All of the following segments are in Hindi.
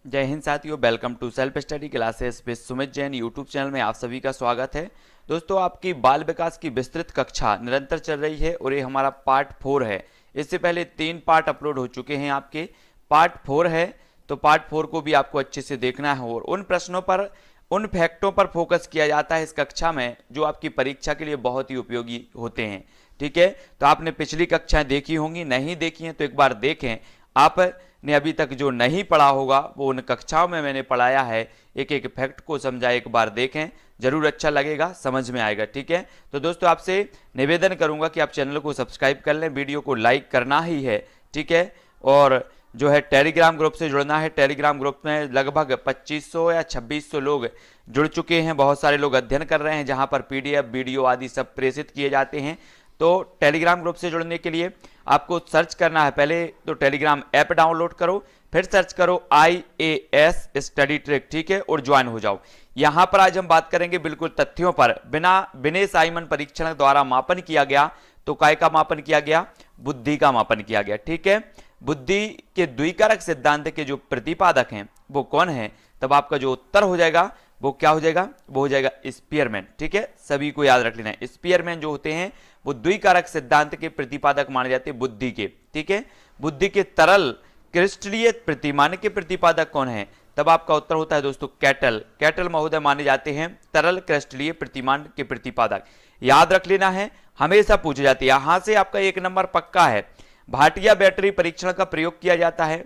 जय हिंद साथियों, welcome to self study classes with Sumit Jain YouTube channel में आप सभी का स्वागत है। दोस्तों, आपकी बाल विकास की विस्तृत कक्षा निरंतर चल रही है और ये हमारा पार्ट 4 है। इससे पहले 3 पार्ट अपलोड हो चुके हैं, आपके पार्ट 4 है, तो पार्ट 4 को भी आपको अच्छे से देखना है और उन प्रश्नों पर, उन फैक्टों पर फोकस किया जाता है इस कक्षा में जो आपकी परीक्षा के लिए बहुत ही उपयोगी होते हैं। ठीक है, तो आपने पिछली कक्षाएं देखी होंगी, नहीं देखी हैं तो एक बार देखें। आपने अभी तक जो नहीं पढ़ा होगा वो उन कक्षाओं में मैंने पढ़ाया है, एक एक फैक्ट को समझा, एक बार देखें, जरूर अच्छा लगेगा, समझ में आएगा। ठीक है, तो दोस्तों आपसे निवेदन करूंगा कि आप चैनल को सब्सक्राइब कर लें, वीडियो को लाइक करना ही है। ठीक है, और जो है टेलीग्राम ग्रुप से जुड़ना है। टेलीग्राम ग्रुप में लगभग 2500 या 2600 लोग जुड़ चुके हैं। बहुत सारे लोग अध्ययन कर रहे हैं, जहां पर पीडीएफ, वीडियो आदि सब प्रेषित किए जाते हैं। तो टेलीग्राम ग्रुप से जुड़ने के लिए आपको सर्च करना है, पहले तो टेलीग्राम ऐप डाउनलोड करो, फिर सर्च करो IAS स्टडी ट्रिक। ठीक है, और ज्वाइन हो जाओ। यहां पर आज हम बात करेंगे बिल्कुल तथ्यों पर, बिना विनय साइमन परीक्षण द्वारा मापन किया गया। तो काय का मापन किया गया? बुद्धि का मापन किया गया। ठीक है, बुद्धि के द्विकारक सिद्धांत के जो प्रतिपादक हैं वो कौन है? तब आपका जो उत्तर हो जाएगा वो क्या हो जाएगा? वो हो जाएगा स्पीयरमैन। ठीक है, सभी को याद रख लेना है। स्पीयरमैन जो होते हैं वो द्विकारक सिद्धांत के प्रतिपादक माने जाते हैं बुद्धि के। ठीक है, बुद्धि के तरल क्रिस्टलीय प्रतिमान के प्रतिपादक कौन है? तब आपका उत्तर होता है दोस्तों कैटल। कैटल महोदय माने जाते हैं तरल क्रिस्टलीय प्रतिमान के प्रतिपादक। याद रख लेना है, हमेशा पूछी जाती है। यहां से आपका 1 नंबर पक्का है। भाटिया बैटरी परीक्षण का प्रयोग किया जाता है,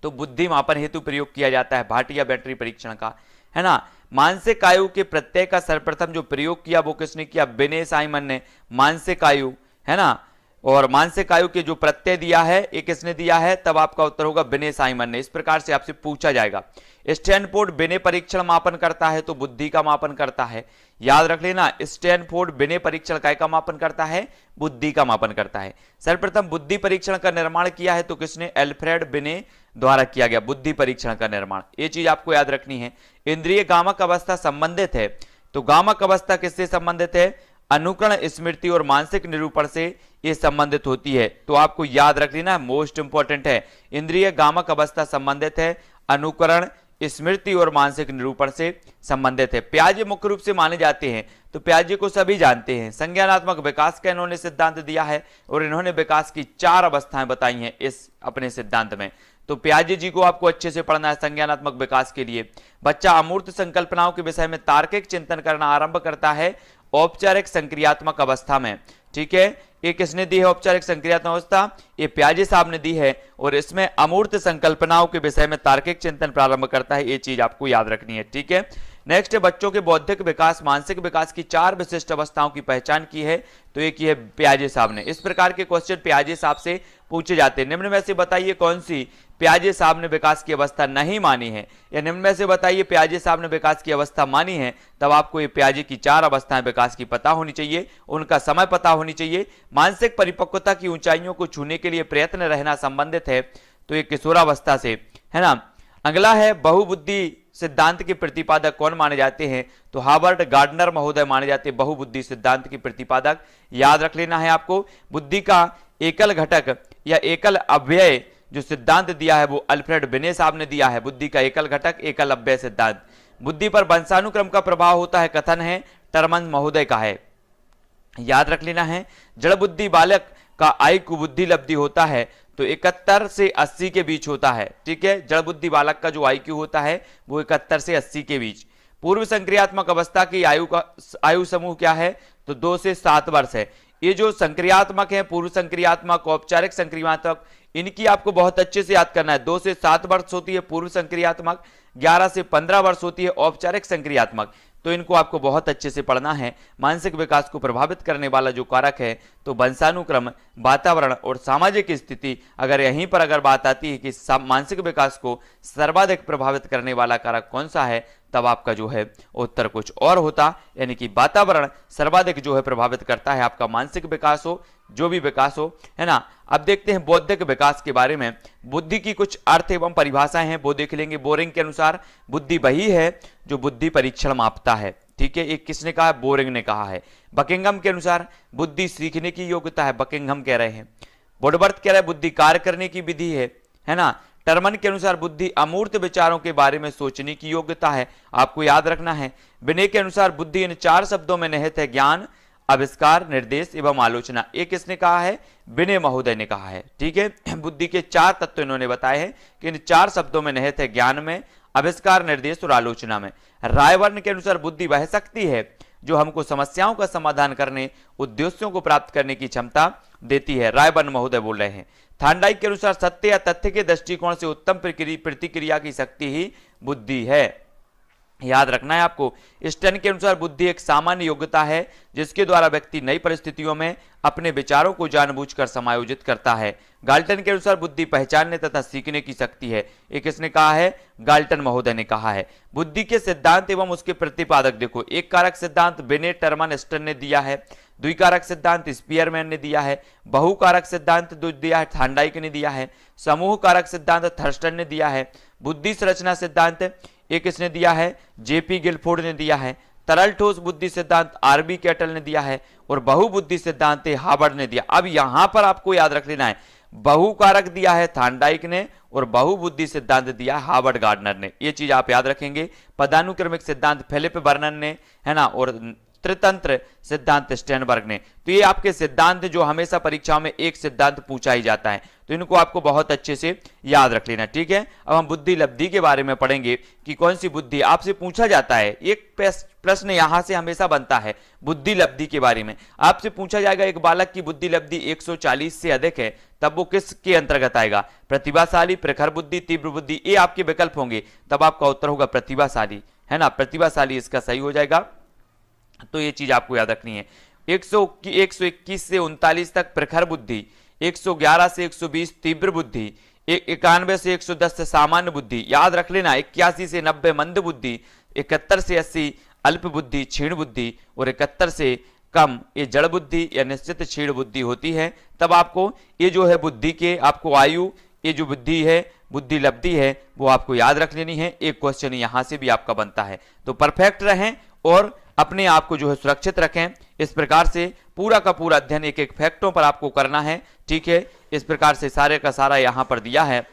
तो बुद्धि मापन हेतु प्रयोग किया जाता है भाटिया बैटरी परीक्षण का, है ना। मानसिक आयु के प्रत्यय का सर्वप्रथम जो प्रयोग किया वो किसने किया? विनय साइमन ने। मानसिक आयु, है ना, और मानसिक आयु के जो प्रत्यय दिया है ये किसने दिया है? तब आपका उत्तर होगा विनय साइमन ने। इस प्रकार से आपसे पूछा जाएगा। स्टैनफोर्ड विनय परीक्षण मापन करता है, तो बुद्धि का मापन करता है। याद रख लेना, स्टैनफोर्ड विनय परीक्षण काय का मापन करता है? बुद्धि का मापन करता है। सर्वप्रथम बुद्धि परीक्षण का निर्माण किया है तो किसने? एल्फ्रेड विनय द्वारा किया गया बुद्धि परीक्षण का निर्माण। ये चीज आपको याद रखनी है। इंद्रिय गामक अवस्था संबंधित है, तो गामक अवस्था किससे संबंधित है? अनुकरण, स्मृति और मानसिक निरूपण से ये संबंधित होती है। तो आपको याद रख लेना, मोस्ट इंपॉर्टेंट है। इंद्रिय गामक अवस्था संबंधित है, अनुकरण, स्मृति और मानसिक निरूपण से संबंधित है। प्याजे मुख्य रूप से माने जाते हैं, तो प्याजे को सभी जानते हैं। संज्ञानात्मक विकास का इन्होंने सिद्धांत दिया है और इन्होंने विकास की 4 अवस्थाएं बताई हैं इस अपने सिद्धांत में। तो प्याजे जी को आपको अच्छे से पढ़ना है संज्ञानात्मक विकास के लिए। बच्चा अमूर्त संकल्पनाओं के विषय में तार्किक चिंतन करना आरंभ करता है औपचारिक संक्रियात्मक अवस्था में। ठीक है, ये किसने दी है औपचारिक संक्रियात्मक अवस्था? ये प्याजे साहब ने दी है, और इसमें अमूर्त संकल्पनाओं के विषय में तार्किक चिंतन प्रारंभ करता है। ये चीज आपको याद रखनी है। ठीक है, नेक्स्ट, बच्चों के बौद्धिक विकास, मानसिक विकास की 4 विशिष्ट अवस्थाओं की पहचान की है, तो एक ही है प्याजे साहब ने। इस प्रकार के क्वेश्चन प्याजे साहब से पूछे जाते हैं। निम्न में से बताइए कौन सी प्याजे साहब ने विकास की अवस्था नहीं मानी है, या निम्न में से बताइए प्याजे साहब ने विकास की अवस्था मानी है। तब आपको ये प्याजे की 4 अवस्थाएं विकास की पता होनी चाहिए, उनका समय पता होनी चाहिए। मानसिक परिपक्वता की ऊंचाइयों को छूने के लिए प्रयत्न रहना संबंधित है, तो ये किशोरावस्था से, है ना। अगला है बहुबुद्धि सिद्धांत के प्रतिपादक कौन माने जाते हैं? तो हार्वर्ड गार्डनर महोदय माने जाते हैं बहुबुद्धि सिद्धांत के प्रतिपादक। याद रख लेना है आपको। बुद्धि का एकल घटक या एकल अव्यय जो सिद्धांत दिया है वो अल्फ्रेड विनय साहब ने दिया है। बुद्धि का एकल घटक, एकल अव्यय सिद्धांत। बुद्धि पर वंशानुक्रम का प्रभाव होता है, कथन है टर्मन महोदय का है। याद रख लेना है। जड़ बुद्धि बालक का आयु कुबुद्धि लब्धि होता है, तो 71 से 80 के बीच होता है। ठीक है, जड़ बुद्धि बालक का जो IQ होता है वो 71 से 80 के बीच। पूर्व संक्रियात्मक अवस्था की आयु समूह क्या है? तो 2 से 7 वर्ष है। ये जो संक्रियात्मक है, पूर्व संक्रियात्मक, औपचारिक संक्रियात्मक, इनकी आपको बहुत अच्छे से याद करना है। 2 से 7 वर्ष होती है पूर्व संक्रियात्मक, 11 से 15 वर्ष होती है औपचारिक संक्रियात्मक। तो इनको आपको बहुत अच्छे से पढ़ना है। मानसिक विकास को प्रभावित करने वाला जो कारक है तो वंशानुक्रम, वातावरण और सामाजिक स्थिति। अगर यहीं पर अगर बात आती है कि मानसिक विकास को सर्वाधिक प्रभावित करने वाला कारक कौन सा है, तब आपका जो है उत्तर कुछ और होता, यानी कि वातावरण सर्वाधिक जो है प्रभावित करता है आपका मानसिक विकास हो, जो भी विकास हो, है ना। अब देखते हैं बौद्धिक विकास के बारे में। बुद्धि की कुछ अर्थ एवं परिभाषाएं हैं, वो देख लेंगे। बोरिंग के अनुसार बुद्धि वही है जो बुद्धि परीक्षण मापता है। ठीक है, एक किसने कहा? बोरिंग ने कहा है। बकिंघम के अनुसार बुद्धि सीखने की योग्यता है, बकिंघम कह रहे हैं। वुडवर्थ कह रहे हैं बुद्धि कार्य करने की विधि है। है ना। टर्मन के अनुसार बुद्धि अमूर्त विचारों के बारे में सोचने की योग्यता है, आपको याद रखना है। बिने के अनुसार बुद्धि इन 4 शब्दों में निहित है, ज्ञान, आविष्कार, निर्देश एवं आलोचना। ये किसने कहा है? बिने महोदय ने कहा है, ठीक है। बुद्धि के 4 तत्व इन्होंने बताए हैं कि इन 4 शब्दों में निहित है, ज्ञान में, आविष्कार, निर्देश और आलोचना में। रायवर्न के अनुसार बुद्धि वह शक्ति है जो हमको समस्याओं का समाधान करने, उद्देश्यों को प्राप्त करने की क्षमता देती है। रायवर्न महोदय बोल रहे हैं। थार्नडाइक के अनुसार सत्य या तथ्य के दृष्टिकोण से उत्तम प्रतिक्रिया की शक्ति ही बुद्धि है, याद रखना है आपको। स्टर्न के अनुसार बुद्धि एक सामान्य योग्यता है जिसके द्वारा व्यक्ति नई परिस्थितियों में अपने विचारों को जानबूझकर समायोजित करता है। गाल्टन के अनुसार बुद्धि पहचानने तथा सीखने की शक्ति है। ये किसने कहा है? गाल्टन महोदय ने कहा है। बुद्धि के सिद्धांत एवं उसके प्रतिपादक देखो, एक कारक सिद्धांत बिने, टर्मन, स्टर्न ने दिया है। द्विकारक सिद्धांत स्पीयरमैन ने दिया है। बहुकारक सिद्धांत दिया है, थार्नडाइक ने दिया है। समूह कारक सिद्धांत थर्स्टन ने दिया है। बुद्धि संरचना सिद्धांत एक किसने दिया है? जेपी गिलफोर्ड ने दिया है। तरल ठोस बुद्धि सिद्धांत आरबी कैटल ने दिया है और बहुबुद्धि सिद्धांत हार्वर्ड ने दिया। अब यहां पर आपको याद रख लेना है, बहुकारक दिया है थार्नडाइक ने और बहुबुद्धि सिद्धांत दिया हार्वर्ड गार्डनर ने। ये चीज आप याद रखेंगे। पदानुक्रमिक सिद्धांत फिलिप बर्नन ने, है ना, और त्रितंत्र सिद्धांत स्टेनबर्ग ने। तो ये आपके सिद्धांत जो हमेशा परीक्षाओं में एक सिद्धांत पूछा ही जाता है, तो इनको आपको बहुत अच्छे से याद रख लेना, ठीक है। अब हम बुद्धि लब्धि के बारे में पढ़ेंगे कि कौन सी बुद्धि आपसे पूछा जाता है। एक प्रश्न यहां से हमेशा बनता है बुद्धि लब्धि के बारे में। आपसे पूछा जाएगा एक बालक की बुद्धि लब्धि 140 से अधिक है, तब वो किसके अंतर्गत आएगा? प्रतिभाशाली, प्रखर बुद्धि, तीव्र बुद्धि, ये आपके विकल्प होंगे। तब आपका उत्तर होगा प्रतिभाशाली, है ना, प्रतिभाशाली इसका सही हो जाएगा। तो ये चीज आपको याद रखनी है। 121 से 39 तक प्रखर बुद्धि, 111 से 120 तीव्र बुद्धि, 91 से 110 से सामान्य बुद्धि, याद रख लेना। 81 से 90 मंद बुद्धि, 71 से 80 अल्प बुद्धि, क्षीण बुद्धि, और 71 से कम ये जड़ बुद्धि या निश्चित क्षीण बुद्धि होती है। तब आपको ये जो है बुद्धि के आपको आयु, ये जो बुद्धि है, बुद्धि लब्धि है, वो आपको याद रख लेनी है। एक क्वेश्चन यहां से भी आपका बनता है। तो परफेक्ट रहें और अपने आप को जो है सुरक्षित रखें। इस प्रकार से पूरा का पूरा अध्ययन एक एक फैक्टों पर आपको करना है, ठीक है। इस प्रकार से सारे का सारा यहां पर दिया है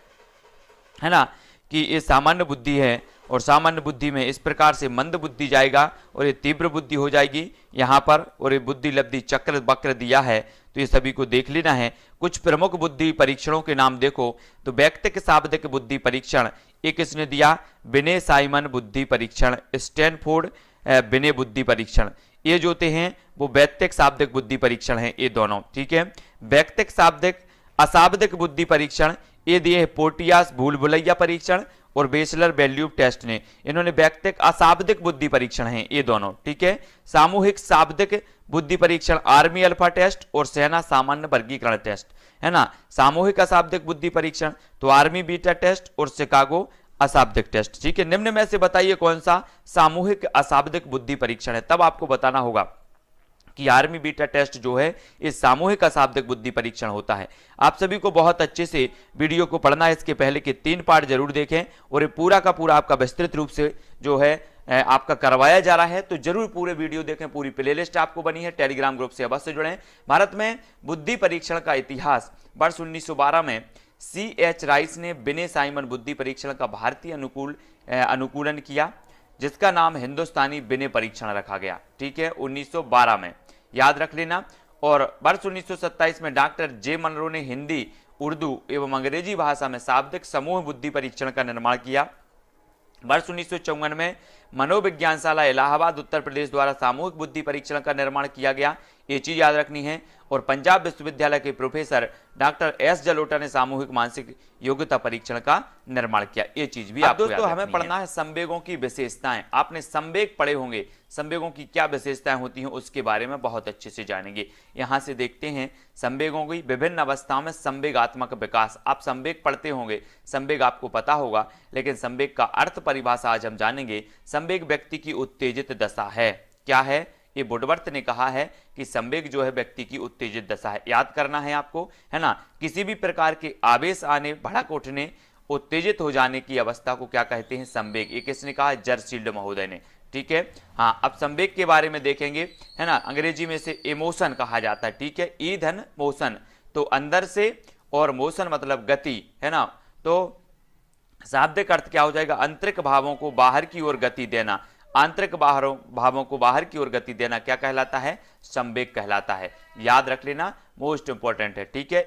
ना, कि ये सामान्य बुद्धि है और सामान्य बुद्धि में इस प्रकार से मंद बुद्धि जाएगा और ये तीव्र बुद्धि हो जाएगी यहां पर, और ये बुद्धि लब्धि चक्र वक्र दिया है, तो ये सभी को देख लेना है। कुछ प्रमुख बुद्धि परीक्षणों के नाम देखो, तो व्यक्तिक शाब्दिक बुद्धि परीक्षण एक किसने दिया? बिने साइमन बुद्धि परीक्षण, स्टैनफोर्ड बिने बुद्धि परीक्षण। ये जो होते हैं वो व्यक्तिक शाब्दिक बुद्धि परीक्षण है, ये दोनों, ठीक है। व्यक्तिक शाब्दिक अशाब्दिक बुद्धि परीक्षण ये दिए पोर्टियास भूल भुलैया परीक्षण और बेचलर वैल्यूब टेस्ट ने, इन्होंने व्यक्तिक अशाब्दिक बुद्धि परीक्षण है ये दोनों, ठीक है। सामूहिक शाब्दिक बुद्धि परीक्षण आर्मी अल्फा टेस्ट और सेना सामान्य वर्गीकरण टेस्ट, है ना। सामूहिक अशाब्दिक बुद्धि परीक्षण तो आर्मी बीटा टेस्ट और शिकागो अशाब्दिक टेस्ट, ठीक है। निम्न में से बताइए कौन सा सामूहिक अशाब्दिक बुद्धि परीक्षण है। तब आपको बताना होगा कि आर्मी बीटा टेस्ट जो है इस सामूहिक अशाब्दिक बुद्धि परीक्षण होता है। आप सभी को बहुत अच्छे से वीडियो को पढ़ना है, इसके पहले के 3 पार्ट जरूर देखें और ये पूरा का पूरा आपका विस्तृत रूप से जो है आपका करवाया जा रहा है, तो जरूर पूरे वीडियो देखें। पूरी प्लेलिस्ट आपको बनी है, टेलीग्राम ग्रुप से अवश्य जुड़ें। भारत में बुद्धि परीक्षण का इतिहास वर्ष 1912 में C.H. राइस ने बिने साइमन बुद्धि परीक्षण का भारतीय अनुकूलन किया, जिसका नाम हिंदुस्तानी बिने परीक्षण रखा गया, ठीक है, 1912 में, याद रख लेना। और वर्ष 1927 में डॉक्टर जे मनरो ने हिंदी, उर्दू एवं अंग्रेजी भाषा में शाब्दिक समूह बुद्धि परीक्षण का निर्माण किया। वर्ष 1954 में मनोविज्ञानशाला इलाहाबाद उत्तर प्रदेश द्वारा सामूहिक बुद्धि परीक्षण का निर्माण किया गया, ये चीज याद रखनी है। और पंजाब विश्वविद्यालय के प्रोफेसर डॉक्टर एस जलोटा ने सामूहिक मानसिक योग्यता परीक्षण का निर्माण किया, ये चीज भी आपको दोस्तों हमें पढ़ना है। संवेगों की विशेषताएं, आपने संवेग पढ़े होंगे, संवेगों की क्या विशेषताएं होती हैं उसके बारे में बहुत अच्छे से जानेंगे। यहां से देखते हैं संवेगों की विभिन्न अवस्थाओं में संवेगात्मक विकास। आप संवेग पढ़ते होंगे, संवेग आपको पता होगा, लेकिन संवेग का अर्थ परिभाषा आज हम जानेंगे। संवेग व्यक्ति की उत्तेजित दशा है, क्या है? ये वुडवर्थ ने कहा है कि संवेग जो है व्यक्ति की उत्तेजित दशा है, याद करना है आपको, है ना। किसी भी प्रकार के आवेश आने, भड़क उठने, उत्तेजित हो जाने की अवस्था को क्या कहते हैं? संवेग। ये किसने कहा? जर्सील्ड महोदय ने, ठीक है। हाँ, अब संवेग के बारे में देखेंगे, है ना। अंग्रेजी में से इमोशन कहा जाता है, ठीक है, ई धन मोशन, तो अंदर से, और मोशन मतलब गति, है ना। तो शाब्दिक अर्थ क्या हो जाएगा, आंतरिक भावों को बाहर की ओर गति देना। आंतरिक भावों को बाहर की ओर गति देना क्या कहलाता है, संवेग कहलाता है। याद रख लेना, मोस्ट इंपॉर्टेंट है, ठीक है।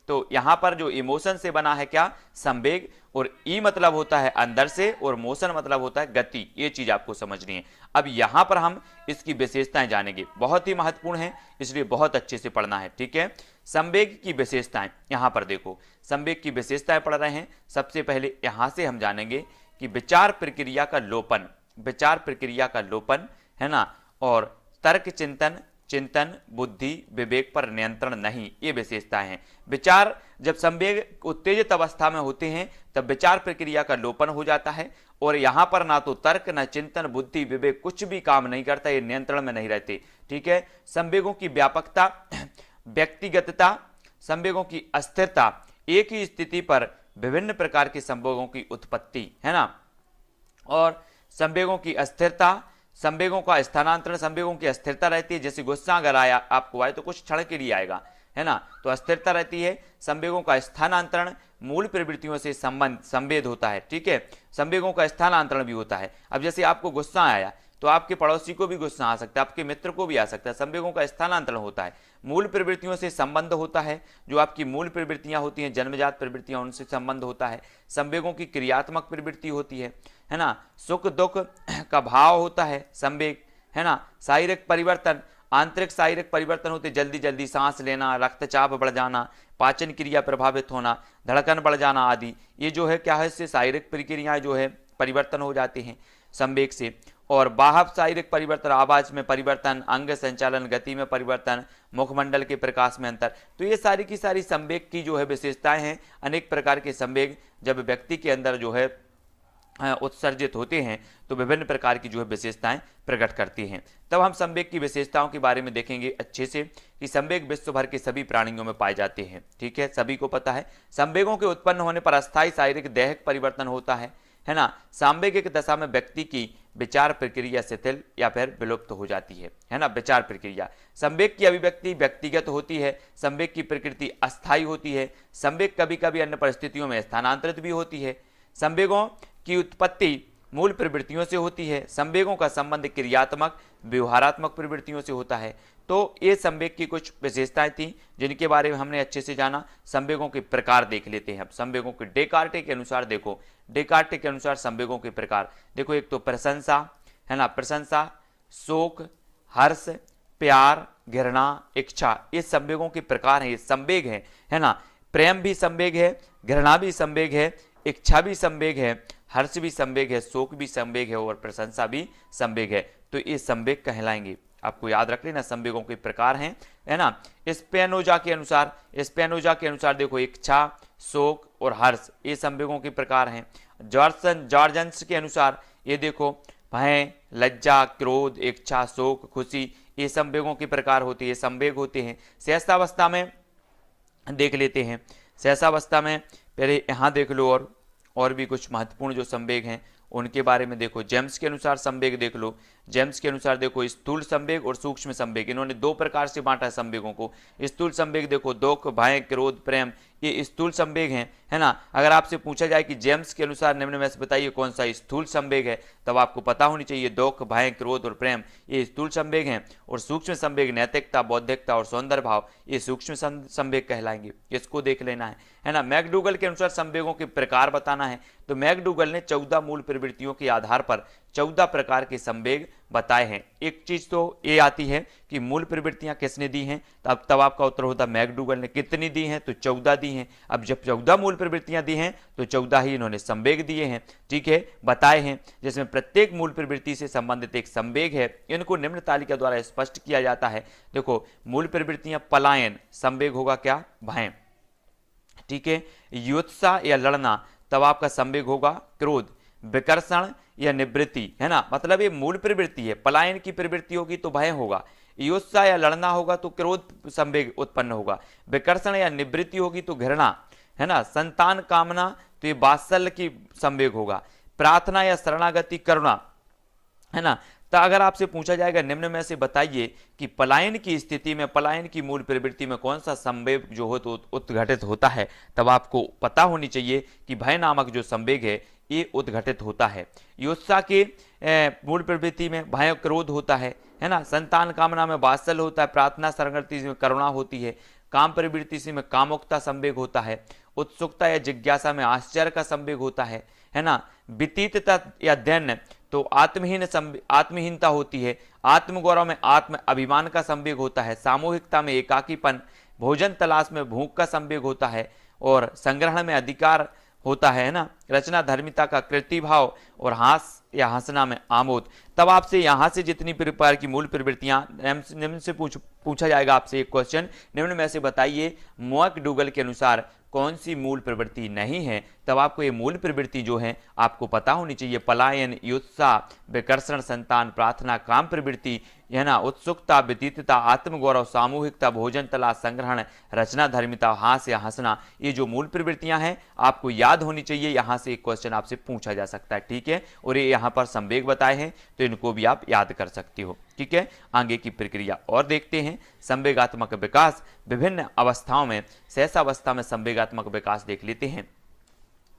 तो यहां पर जो इमोशन से बना है क्या, संवेग, और ई मतलब होता है अंदर से और मोशन मतलब होता है गति, ये चीज आपको समझनी है। अब यहां पर हम इसकी विशेषताएं जानेंगे, बहुत ही महत्वपूर्ण है, इसलिए बहुत अच्छे से पढ़ना है, ठीक है। संवेग की विशेषताएं, यहां पर देखो संवेग की विशेषताएं पढ़ रहे हैं। सबसे पहले यहां से हम जानेंगे कि विचार प्रक्रिया का लोपन, विचार प्रक्रिया का लोपन है ना, और तर्क चिंतन बुद्धि विवेक पर नियंत्रण नहीं, ये विशेषताएं हैं। विचार, जब संवेग उत्तेजित अवस्था में होते हैं तब विचार प्रक्रिया का लोपन हो जाता है, और यहां पर ना तो तर्क न चिंतन बुद्धि विवेक कुछ भी काम नहीं करता, ये नियंत्रण में नहीं रहते, ठीक है। संवेगों की व्यापकता, व्यक्तिगतता, संवेगों की अस्थिरता, एक ही स्थिति पर विभिन्न प्रकार के संवेगों की उत्पत्ति है ना, और संवेगों की अस्थिरता, संवेगों का स्थानांतरण, संवेगों की अस्थिरता रहती है। जैसे गुस्सा अगर आया आपको आए तो कुछ क्षण के लिए आएगा, है ना, तो अस्थिरता रहती है। संवेगों का स्थानांतरण, मूल प्रवृत्तियों से संवेद होता है, ठीक है, संवेगों का स्थानांतरण भी होता है। अब जैसे आपको गुस्सा आया तो आपके पड़ोसी को भी गुस्सा आ सकता है, आपके मित्र को भी आ सकता है, संवेगों का स्थानांतरण होता है। मूल प्रवृत्तियों से संबंध होता है, जो आपकी मूल प्रवृत्तियां होती हैं, जन्मजात प्रवृत्तियां, उनसे संबंध होता है। संवेगों की क्रियात्मक प्रवृत्ति होती है ना, सुख दुख का भाव होता है संवेग, है ना। शारीरिक परिवर्तन, आंतरिक शारीरिक परिवर्तन होते, जल्दी जल्दी सांस लेना, रक्तचाप बढ़ जाना, पाचन क्रिया प्रभावित होना, धड़कन बढ़ जाना आदि, ये जो है क्या है, इससे शारीरिक प्रक्रियाएं जो है परिवर्तन हो जाती हैं संवेग से। और बाह्य शारीरिक परिवर्तन, आवाज में परिवर्तन, अंग संचालन गति में परिवर्तन, मुखमंडल के प्रकाश में अंतर, तो ये सारी की सारी संवेग की जो है विशेषताएं हैं। अनेक प्रकार के संवेग जब व्यक्ति के अंदर जो है उत्सर्जित होते हैं तो विभिन्न प्रकार की जो है विशेषताएं प्रकट करती हैं। तब हम संवेग की विशेषताओं के बारे में देखेंगे अच्छे से, कि संवेग विश्व भर के सभी प्राणियों में पाए जाते हैं, ठीक है, सभी को पता है। संवेगों के उत्पन्न होने पर अस्थायी शारीरिक दैहिक परिवर्तन होता है ना। सांवेगिक दशा में व्यक्ति की विचार प्रक्रिया शिथिल या फिर विलुप्त हो जाती है ना। विचार प्रक्रिया, संवेग की अभिव्यक्ति व्यक्तिगत होती है, संवेग की प्रकृति अस्थायी होती है, संवेग कभी कभी अन्य परिस्थितियों में स्थानांतरित भी होती है। संवेगों की उत्पत्ति मूल प्रवृत्तियों से होती है, संवेगों का संबंध क्रियात्मक व्यवहारात्मक प्रवृत्तियों से होता है। तो ये संवेग की कुछ विशेषताएं थी जिनके बारे में हमने अच्छे से जाना। संवेगों के प्रकार देख लेते हैं अब। संवेगों के डेकार्टे के अनुसार देखो, डेकार्टे के अनुसार संवेगों के प्रकार देखो, एक तो प्रशंसा है ना, प्रशंसा, शोक, हर्ष, प्यार, घृणा, इच्छा, ये संवेगों के प्रकार हैं, ये संवेग है ना। प्रेम भी संवेग है, घृणा भी संवेग है, इच्छा भी संवेग है, हर्ष भी संवेग है, शोक भी संवेग है और प्रशंसा भी संवेग है। तो ये संवेग कहलाएंगे। आपको याद रख लेना, संवेगों के प्रकार हैं, है ना। स्पेनोजा के अनुसार देखो, इच्छा, शोक और हर्ष ये संवेगों के प्रकार हैं। जॉर्जन्स के अनुसार ये देखो, भय, लज्जा, क्रोध, इच्छा, शोक, खुशी, ये संवेगों के प्रकार होते हैं, संवेग होते हैं। सहसावस्था में देख लेते हैं, सहसावस्था में पहले यहाँ देख लो, और भी कुछ महत्वपूर्ण जो संवेग हैं उनके बारे में देखो। जेम्स के अनुसार संवेग देख लो, जेम्स के अनुसार देखो स्थूल संवेग और सूक्ष्म संवेग, इन्होंने दो प्रकार से बांटा है संवेगों को। स्थूल संवेग देखो, दुख, भय, क्रोध, प्रेम, ये स्थूल संवेग हैं, है ना। अगर आपसे पूछा जाए कि जेम्स के अनुसार निम्न में से बताइए कौन सा स्थूल संवेग है, तब आपको पता होनी चाहिए दुख, भय, क्रोध और प्रेम ये स्थूल संवेग हैं। और सूक्ष्म संवेग नैतिकता, बौद्धिकता और सौंदर्य भाव ये सूक्ष्म संवेग कहलाएंगे, इसको देख लेना है ना। मैकडूगल के अनुसार संवेगों के प्रकार बताना है, तो मैकडूगल ने 14 मूल प्रवृत्तियों के आधार पर 14 प्रकार के संवेग बताए हैं। एक चीज तो ये आती है कि मूल प्रवृत्तियां किसने दी हैं, तब आपका उत्तर होता है मैकडूगल ने। कितनी दी हैं, तो 14 दी हैं। अब जब 14 मूल प्रवृत्तियां दी हैं तो 14 ही इन्होंने संवेग दिए हैं, ठीक है, बताए हैं, जिसमें प्रत्येक मूल प्रवृत्ति से संबंधित एक संवेग है। इनको निम्न तालिका द्वारा स्पष्ट किया जाता है। देखो, मूल प्रवृत्तियां, पलायन संवेग होगा क्या, भय, ठीक है। युत्सा या लड़ना, तब आपका संवेग होगा क्रोध। विकर्षण या निवृत्ति, है ना, मतलब ये मूल प्रवृत्ति है। पलायन की प्रवृत्ति होगी तो भय होगा, युत्सा या लड़ना होगा तो क्रोध संवेग उत्पन्न होगा, विकर्षण या निवृत्ति होगी तो घृणा, है ना, संतान कामना तो ये वात्सल्य की संवेग होगा, प्रार्थना या शरणागति करुणा, है ना, तो अगर आपसे पूछा जाएगा निम्न में से बताइए कि पलायन की स्थिति में, पलायन की मूल प्रवृत्ति में कौन सा संवेग जो हो तो उद्घटित होता है, तब आपको पता होनी चाहिए कि भय नामक जो संवेग है ये उद्घटित होता है। युत्सा के मूल प्रवृत्ति में भय क्रोध होता है ना। संतान कामना में वात्सल्य होता है। प्रार्थना शरणार्थी में करुणा होती है। काम प्रवृत्ति से में कामुकता संवेग होता है। उत्सुकता या जिज्ञासा में आश्चर्य का संवेग होता है ना। वितीतता या दैन्य तो आत्महीनता होती है। आत्मगौरव में आत्म अभिमान का संवेग होता है। सामूहिकता में एकाकीपन, भोजन तलाश में भूख का संवेग होता है, और संग्रहण में अधिकार होता है ना। रचना धर्मिता का कृतिभाव, और हास या हंसना में आमोद। तब आपसे यहां से जितनी प्रकार की मूल प्रवृत्तियां निम्न से पूछा जाएगा आपसे एक क्वेश्चन, निम्न में से बताइए मैकडूगल के अनुसार कौन सी मूल प्रवृत्ति नहीं है। तब आपको ये मूल प्रवृत्ति जो है आपको पता होनी चाहिए। पलायन, युत्सा, विकर्षण, संतान, प्रार्थना, काम प्रवृत्ति, है ना, उत्सुकता, व्यतीतता, आत्मगौरव, सामूहिकता, भोजन तलाश, संग्रहण, रचना धर्मिता, हास या हंसना, ये जो मूल प्रवृत्तियां हैं आपको याद होनी चाहिए। यहां से एक क्वेश्चन आपसे पूछा जा सकता है, ठीक है। और ये यहाँ पर संवेग बताए हैं तो इनको भी आप याद कर सकते हो, ठीक है। आगे की प्रक्रिया और देखते हैं। संवेगात्मक विकास विभिन्न अवस्थाओं में, सहसावस्था में संवेगात्मक विकास देख लेते हैं।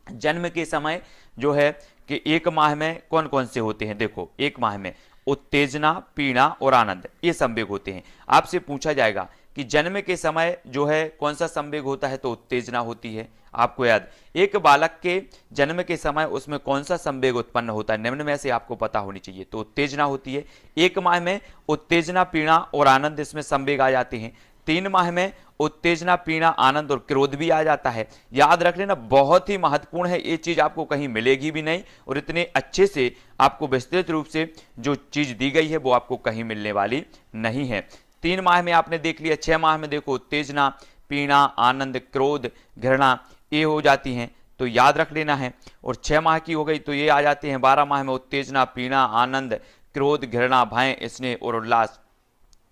जन्म के समय जो है कि 1 माह में कौन कौन से होते हैं, देखो 1 माह में उत्तेजना, पीड़ा और आनंद, ये संवेग होते हैं। आपसे पूछा जाएगा कि जन्म के समय जो है कौन सा संवेग होता है, तो उत्तेजना होती है। आपको याद, एक बालक के जन्म के समय उसमें कौन सा संवेग उत्पन्न होता है, निम्न में से आपको पता होनी चाहिए, तो उत्तेजना होती है। 1 माह में उत्तेजना, पीड़ा और आनंद इसमें संवेग आ जाते हैं। 3 माह में उत्तेजना, पीड़ा, आनंद और क्रोध भी आ जाता है। याद रख लेना, बहुत ही महत्वपूर्ण है ये चीज, आपको कहीं मिलेगी भी नहीं, और इतने अच्छे से आपको विस्तृत रूप से जो चीज दी गई है वो आपको कहीं मिलने वाली नहीं है। 3 माह में आपने देख लिया। 6 माह में देखो उत्तेजना, पीड़ा, आनंद, क्रोध, घृणा, ये हो जाती हैं, तो याद रख लेना है। और 6 माह की हो गई तो ये आ जाते हैं। 12 माह में उत्तेजना, पीड़ा, आनंद, क्रोध, घृणा, भय, स्नेह और उल्लास,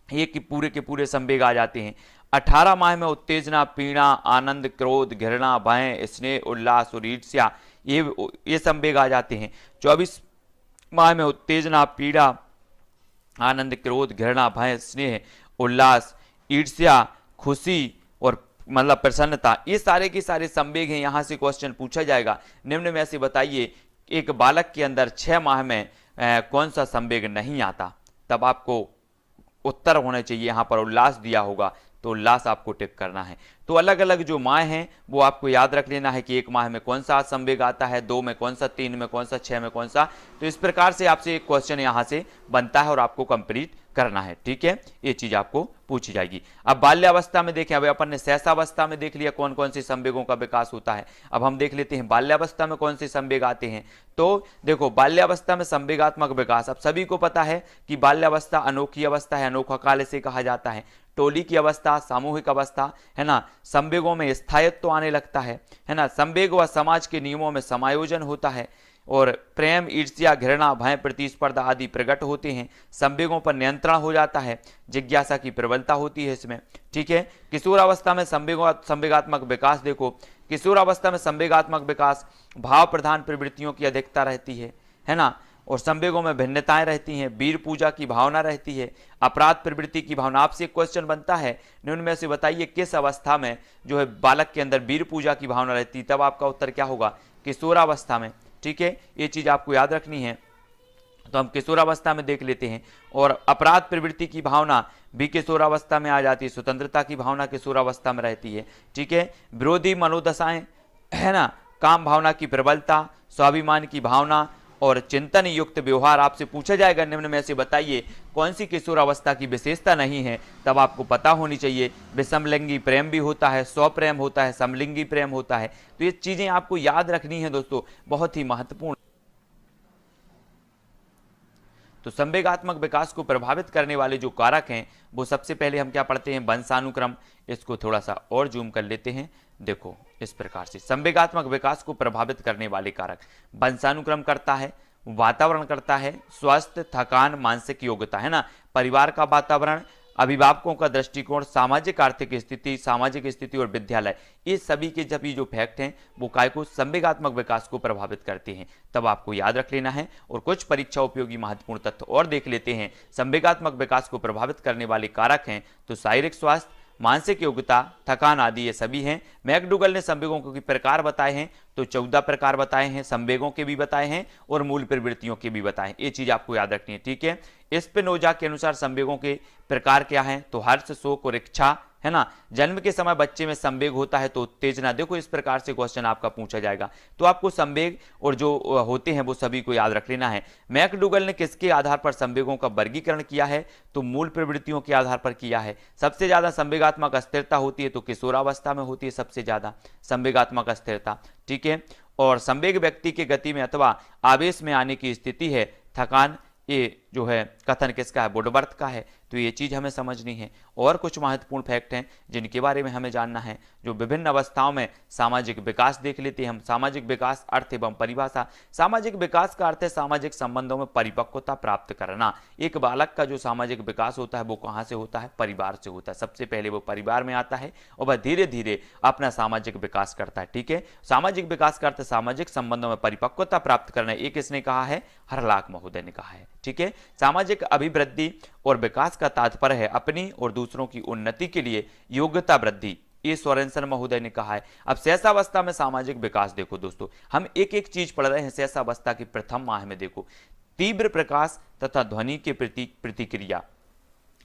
ये कि पूरे के पूरे संवेग आ जाते हैं। 18 माह में उत्तेजना, पीड़ा, आनंद, क्रोध, घृणा, भय, स्नेह, उल्लास और ईर्ष्या, ये संवेग आ जाते हैं। 24 माह में उत्तेजना, पीड़ा, आनंद, क्रोध, घृणा, भय, स्नेह, उल्लास, ईर्ष्या, खुशी और मतलब प्रसन्नता, ये सारे के सारे संवेग हैं। यहां से क्वेश्चन पूछा जाएगा, निम्न में से बताइए एक बालक के अंदर 6 माह में कौन सा संवेग नहीं आता। तब आपको उत्तर होना चाहिए, यहां पर उल्लास दिया होगा तो उल्लास आपको टिक करना है। तो अलग अलग जो माह हैं वो आपको याद रख लेना है कि 1 माह में कौन सा संवेग आता है, 2 में कौन सा, 3 में कौन सा, 6 में कौन सा। तो इस प्रकार से आपसे एक क्वेश्चन यहां से बनता है और आपको कंप्लीट करना है, ठीक है। ये चीज आपको पूछी जाएगी। अब बाल्यावस्था में देखें, अब अपन ने सहसावस्था में देख लिया कौन कौन से संवेगों का विकास होता है। अब हम देख लेते हैं बाल्यावस्था में कौन से संवेग आते हैं। तो देखो बाल्यावस्था में संवेगात्मक विकास, अब सभी को पता है कि बाल्यावस्था अनोखी अवस्था है, अनोखा काल इसे कहा जाता है। टोली की अवस्था, सामूहिक अवस्था, है ना। संवेगों में स्थायित्व तो आने लगता है ना। संवेग व समाज के नियमों में समायोजन होता है, और प्रेम, ईर्ष्या, घृणा, भय, प्रतिस्पर्धा आदि प्रकट होते हैं। संवेगों पर नियंत्रण हो जाता है। जिज्ञासा की प्रबलता होती है इसमें, ठीक है। किशोरावस्था में संवेगात्मक विकास, देखो किशोरावस्था में संवेगात्मक विकास, भाव प्रधान प्रवृत्तियों की अधिकता रहती है ना। और संवेगों में भिन्नताएं रहती हैं। वीर पूजा की भावना रहती है। अपराध प्रवृत्ति की भावना। आपसे एक क्वेश्चन बनता है, निम्न में से बताइए किस अवस्था में जो है बालक के अंदर वीर पूजा की भावना रहती है। तब आपका उत्तर क्या होगा, किशोरावस्था में, ठीक है। ये चीज आपको याद रखनी है। तो हम किशोरावस्था में देख लेते हैं। और अपराध प्रवृत्ति की भावना भी किशोरावस्था में आ जाती है। स्वतंत्रता की भावना किशोरावस्था में रहती है, ठीक है। विरोधी मनोदशाएं, है ना। काम भावना की प्रबलता, स्वाभिमान की भावना और चिंतन युक्त व्यवहार। आपसे पूछा जाएगा निम्न में से बताइए कौन सी किशोरावस्था की विशेषता नहीं है। तब आपको पता होनी चाहिए विषमलिंगी प्रेम भी होता है, स्वप्रेम होता है, समलिंगी प्रेम होता है। तो ये चीजें आपको याद रखनी है दोस्तों, बहुत ही महत्वपूर्ण। तो संवेगात्मक विकास को प्रभावित करने वाले जो कारक हैं वो सबसे पहले हम क्या पढ़ते हैं, वंशानुक्रम। इसको थोड़ा सा और जूम कर लेते हैं। देखो इस प्रकार से संवेगात्मक विकास को प्रभावित करने वाले कारक, वंशानुक्रम करता है, वातावरण करता है, स्वास्थ्य, थकान, मानसिक योग्यता, है ना। परिवार का वातावरण, अभिभावकों का दृष्टिकोण, सामाजिक आर्थिक स्थिति, सामाजिक स्थिति और विद्यालय, ये सभी के जब ये जो फैक्ट हैं वो काय को संवेगात्मक विकास को प्रभावित करते हैं। तब आपको याद रख लेना है। और कुछ परीक्षा उपयोगी महत्वपूर्ण तथ्य और देख लेते हैं। संवेगात्मक विकास को प्रभावित करने वाले कारक हैं तो शारीरिक स्वास्थ्य, मानसिक योग्यता, थकान आदि ये सभी हैं। मैकडूगल ने संवेगों के प्रकार बताए हैं तो 14 प्रकार बताए हैं, संवेगों के भी बताए हैं और मूल प्रवृत्तियों के भी बताए हैं। ये चीज आपको याद रखनी है, ठीक है। स्पिनोजा के अनुसार संवेगों के प्रकार क्या हैं तो हर्ष, शोक और इच्छा, है ना। जन्म के समय बच्चे में संवेग होता है तो उत्तेजना। देखो इस प्रकार से क्वेश्चन आपका पूछा जाएगा तो आपको संवेग और जो होते हैं वो सभी को याद रख लेना है। मैकडूगल ने किसके आधार पर संवेगों का वर्गीकरण किया है तो मूल प्रवृत्तियों के आधार पर किया है। सबसे ज्यादा संवेगात्मक अस्थिरता होती है तो किशोरावस्था में होती है सबसे ज्यादा संवेगात्मक अस्थिरता, ठीक है। और संवेग व्यक्ति के गति में अथवा आवेश में आने की स्थिति है। थकान ये जो है कथन किसका है, वुडवर्थ का है। तो ये चीज हमें समझनी है। और कुछ महत्वपूर्ण फैक्ट हैं जिनके बारे में हमें जानना है। जो विभिन्न अवस्थाओं में सामाजिक विकास देख लेते हैं हम। सामाजिक विकास अर्थ एवं परिभाषा। सामाजिक विकास का अर्थ है सामाजिक संबंधों में परिपक्वता प्राप्त करना। एक बालक का जो सामाजिक विकास होता है वो कहाँ से होता है, परिवार से होता है। सबसे पहले वो परिवार में आता है और वह धीरे धीरे अपना सामाजिक विकास करता है, ठीक है। सामाजिक विकास का अर्थ सामाजिक संबंधों में परिपक्वता प्राप्त करना। ये किसने कहा है, हरलाक महोदय ने कहा है, ठीक है। सामाजिक अभिवृद्धि और विकास का तात्पर्य है अपनी और दूसरों की उन्नति के लिए योग्यता वृद्धि। ये सोरेनसन महोदय ने कहा है। अब शैशवावस्था में सामाजिक विकास देखो दोस्तों, हम एक एक चीज पढ़ रहे हैं। शैशवावस्था के प्रथम माह में देखो तीव्र प्रकाश तथा ध्वनि के प्रति प्रतिक्रिया।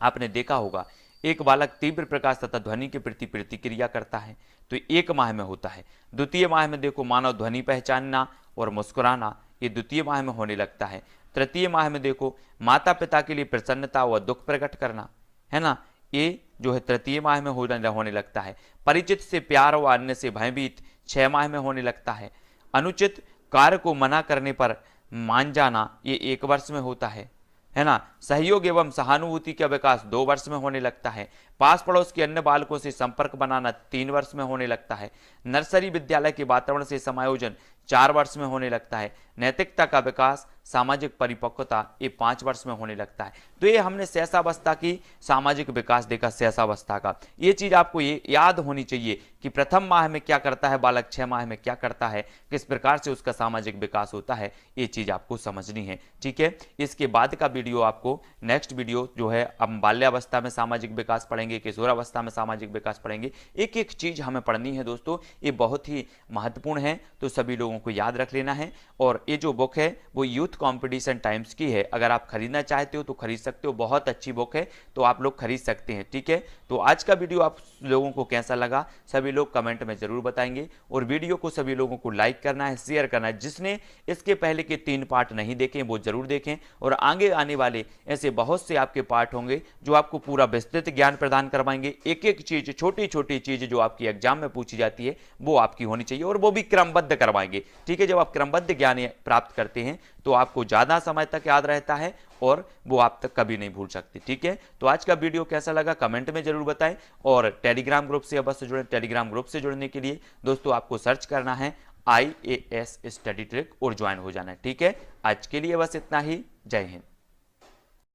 आपने देखा होगा एक बालक तीव्र प्रकाश तथा ध्वनि के प्रति प्रतिक्रिया करता है तो 1 माह में होता है। द्वितीय माह में देखो मानव ध्वनि पहचानना और मुस्कुराना, ये द्वितीय माह में होने लगता है। तृतीय माह में देखो माता पिता के लिए प्रसन्नता व दुख प्रकट करना, है ना, ये जो है तृतीय माह में होने लगता है। परिचित से प्यार व अन्य से भयभीत 6 माह में होने लगता है। अनुचित कार्य को मना करने पर मान जाना, ये 1 वर्ष में होता है ना। सहयोग एवं सहानुभूति का विकास 2 वर्ष में होने लगता है। पास पड़ोस के अन्य बालकों से संपर्क बनाना 3 वर्ष में होने लगता है। नर्सरी विद्यालय के वातावरण से समायोजन 4 वर्ष में होने लगता है। नैतिकता का विकास, सामाजिक परिपक्वता, ये 5 वर्ष में होने लगता है। तो ये हमने शैशवावस्था की सामाजिक विकास देखा, शैशवावस्था का। ये चीज आपको ये याद होनी चाहिए कि प्रथम माह में क्या करता है बालक, 6 माह में क्या करता है, किस प्रकार से उसका सामाजिक विकास होता है, ये चीज आपको समझनी है, ठीक है। इसके बाद का वीडियो आपको नेक्स्ट वीडियो जो है हम बाल्यावस्था में सामाजिक विकास पढ़ेंगे, किशोरावस्था में सामाजिक विकास पढ़ेंगे। एक एक चीज हमें पढ़नी है दोस्तों, ये बहुत ही महत्वपूर्ण है तो सभी लोगों को याद रख लेना है। और ये जो बुक है वो यूथ कंपटीशन टाइम्स की है। अगर आप खरीदना चाहते हो तो खरीद सकते हो, बहुत अच्छी बुक है तो आप लोग खरीद सकते हैं, ठीक है। तो आज का वीडियो आप लोगों को कैसा लगा सभी लोग कमेंट में जरूर बताएंगे। और वीडियो को सभी लोगों को लाइक करना है, शेयर करना है। जिसने इसके पहले के 3 पार्ट नहीं देखे वो जरूर देखें। और आगे आने वाले ऐसे बहुत से आपके पार्ट होंगे जो आपको पूरा विस्तृत ज्ञान प्रदान करवाएंगे। एक एक चीज, छोटी छोटी चीज जो आपकी एग्जाम में पूछी जाती है वो आपकी होनी चाहिए और वो भी क्रमबद्ध करवाएंगे, ठीक है। जब आप क्रमबद्ध ज्ञान प्राप्त करते हैं तो आपको ज्यादा समय तक याद रहता है और वो आप तक कभी नहीं भूल सकते, ठीक है। तो आज का वीडियो कैसा लगा कमेंट में जरूर बताएं। और टेलीग्राम ग्रुप से अवश्य जुड़ें। टेलीग्राम ग्रुप से जुड़ने के लिए दोस्तों आपको सर्च करना है IAS स्टडी ट्रिक और ज्वाइन हो जाना है, ठीक है। आज के लिए बस इतना ही। जय हिंद।